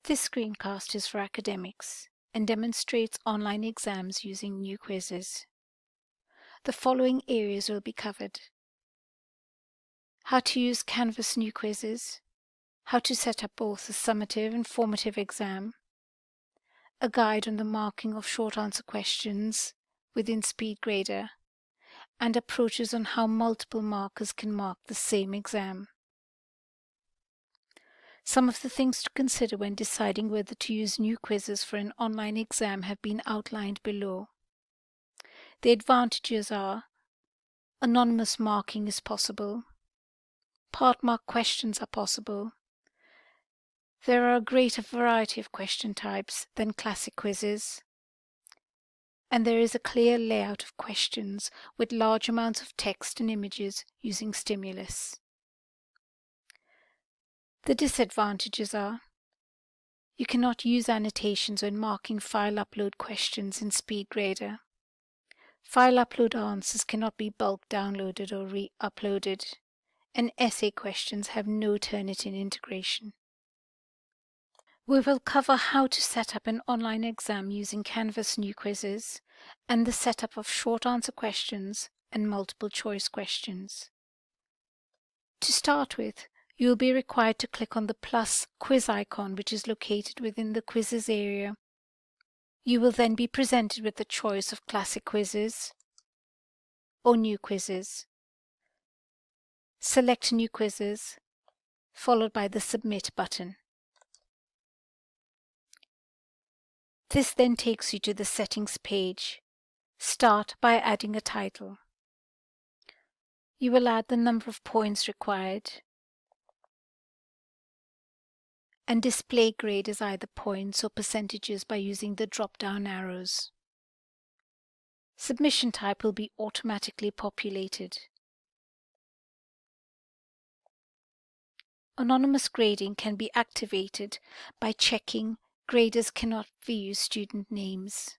This screencast is for academics and demonstrates online exams using new quizzes. The following areas will be covered: how to use Canvas new quizzes, how to set up both a summative and formative exam, a guide on the marking of short answer questions within SpeedGrader, and approaches on how multiple markers can mark the same exam. Some of the things to consider when deciding whether to use new quizzes for an online exam have been outlined below. The advantages are: anonymous marking is possible, part mark questions are possible, there are a greater variety of question types than classic quizzes, and there is a clear layout of questions with large amounts of text and images using stimulus. The disadvantages are: you cannot use annotations when marking file upload questions in SpeedGrader. File upload answers cannot be bulk downloaded or re-uploaded, and essay questions have no Turnitin integration. We will cover how to set up an online exam using Canvas new quizzes and the setup of short answer questions and multiple choice questions. To start with, you will be required to click on the plus quiz icon, which is located within the quizzes area. You will then be presented with the choice of classic quizzes or new quizzes. Select new quizzes, followed by the submit button. This then takes you to the settings page. Start by adding a title. You will add the number of points required and display grade as either points or percentages by using the drop-down arrows. Submission type will be automatically populated. Anonymous grading can be activated by checking graders cannot view student names.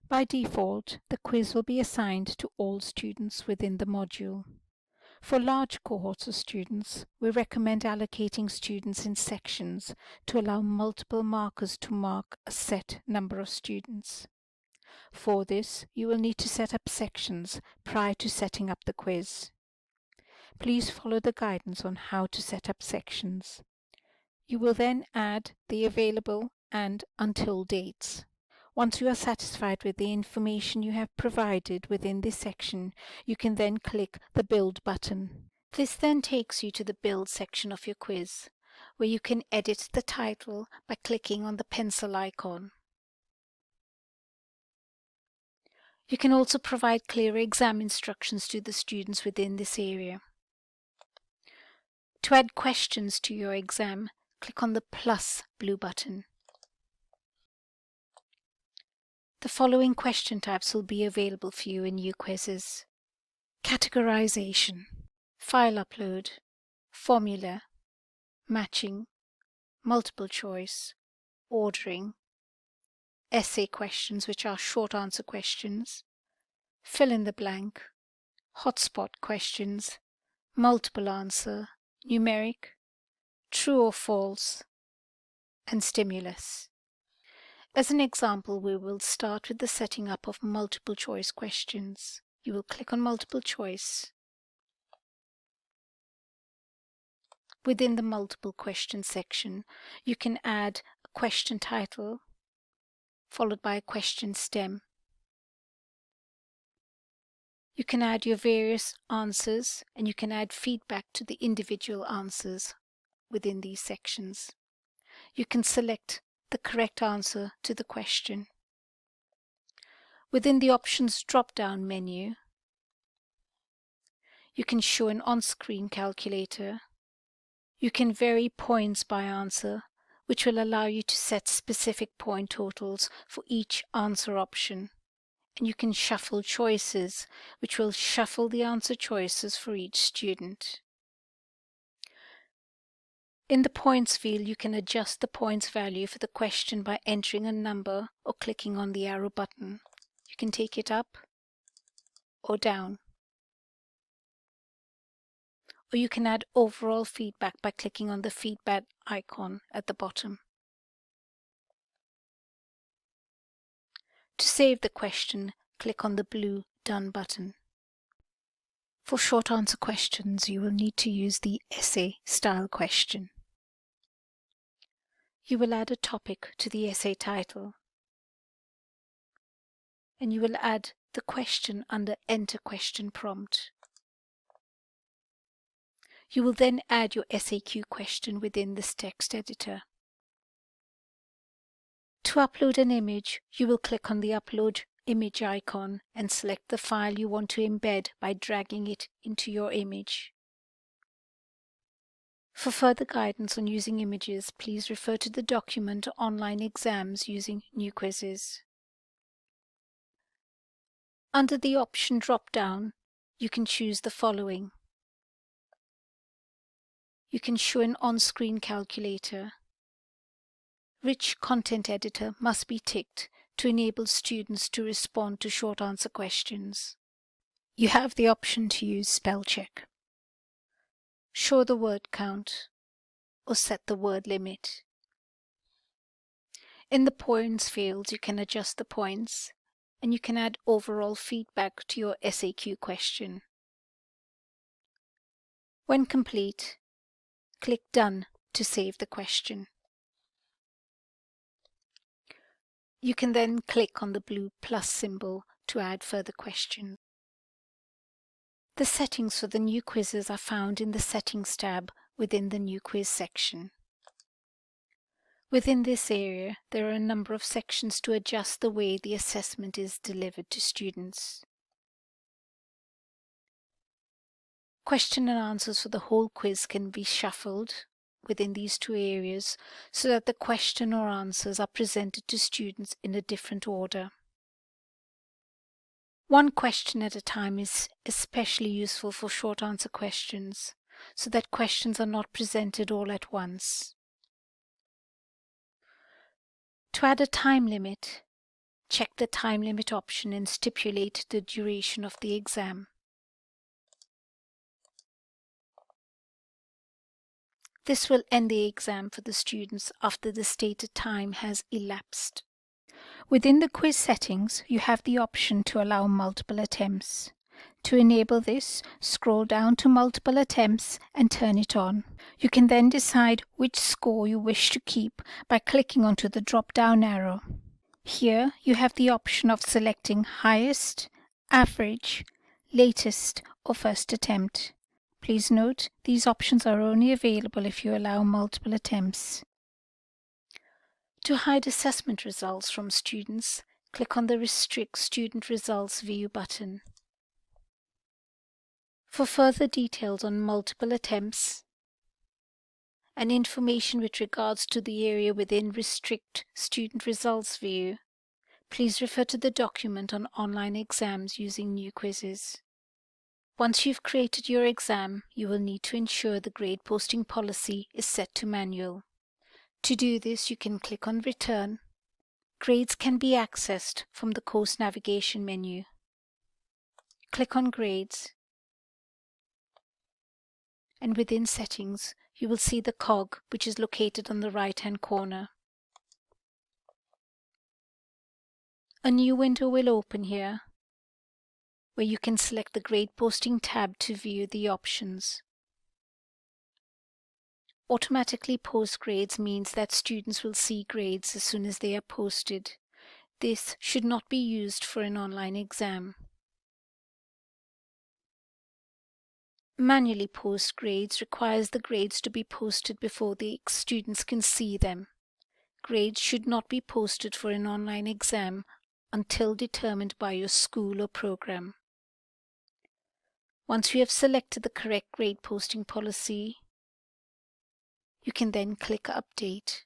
By default, the quiz will be assigned to all students within the module. For large cohorts of students, we recommend allocating students in sections to allow multiple markers to mark a set number of students. For this, you will need to set up sections prior to setting up the quiz. Please follow the guidance on how to set up sections. You will then add the available and until dates. Once you are satisfied with the information you have provided within this section, you can then click the Build button. This then takes you to the Build section of your quiz, where you can edit the title by clicking on the pencil icon. You can also provide clearer exam instructions to the students within this area. To add questions to your exam, click on the plus blue button. The following question types will be available for you in new quizzes: categorization, file upload, formula, matching, multiple choice, ordering, essay questions, which are short answer questions, fill in the blank, hotspot questions, multiple answer, numeric, true or false, and stimulus. As an example, we will start with the setting up of multiple choice questions. You will click on multiple choice. Within the multiple question section, you can add a question title, followed by a question stem. You can add your various answers, and you can add feedback to the individual answers within these sections. You can select the correct answer to the question. Within the options drop-down menu, you can show an on-screen calculator. You can vary points by answer, which will allow you to set specific point totals for each answer option. And you can shuffle choices, which will shuffle the answer choices for each student. In the points field, you can adjust the points value for the question by entering a number or clicking on the arrow button. You can take it up or down. or you can add overall feedback by clicking on the feedback icon at the bottom. To save the question, click on the blue Done button. For short answer questions, you will need to use the essay style question. You will add a topic to the essay title, and you will add the question under Enter Question Prompt. You will then add your SAQ question within this text editor. To upload an image, you will click on the Upload Image icon and select the file you want to embed by dragging it into your image. For further guidance on using images, please refer to the document Online Exams using New Quizzes. Under the option drop-down, you can choose the following. You can show an on-screen calculator. Rich content editor must be ticked to enable students to respond to short answer questions. You have the option to use spell check. Show the word count or set the word limit. In the points field, you can adjust the points and you can add overall feedback to your SAQ question. When complete, click Done to save the question. You can then click on the blue plus symbol to add further questions. The settings for the new quizzes are found in the Settings tab within the New Quiz section. Within this area, there are a number of sections to adjust the way the assessment is delivered to students. Question and answers for the whole quiz can be shuffled within these two areas so that the question or answers are presented to students in a different order. One question at a time is especially useful for short answer questions, so that questions are not presented all at once. To add a time limit, check the time limit option and stipulate the duration of the exam. This will end the exam for the students after the stated time has elapsed. Within the quiz settings, you have the option to allow multiple attempts. To enable this, scroll down to multiple attempts and turn it on. You can then decide which score you wish to keep by clicking onto the drop-down arrow. Here, you have the option of selecting highest, average, latest, or first attempt. Please note, these options are only available if you allow multiple attempts. To hide assessment results from students, click on the Restrict Student Results View button. For further details on multiple attempts and information with regards to the area within Restrict Student Results View, please refer to the document on Online Exams using New Quizzes. Once you've created your exam, you will need to ensure the grade posting policy is set to manual. To do this, you can click on Return. Grades can be accessed from the course navigation menu. Click on Grades, and within Settings, you will see the cog, which is located on the right-hand corner. A new window will open here, where you can select the Grade Posting tab to view the options. Automatically post grades means that students will see grades as soon as they are posted. This should not be used for an online exam. Manually post grades requires the grades to be posted before the students can see them. Grades should not be posted for an online exam until determined by your school or program. Once you have selected the correct grade posting policy, you can then click Update.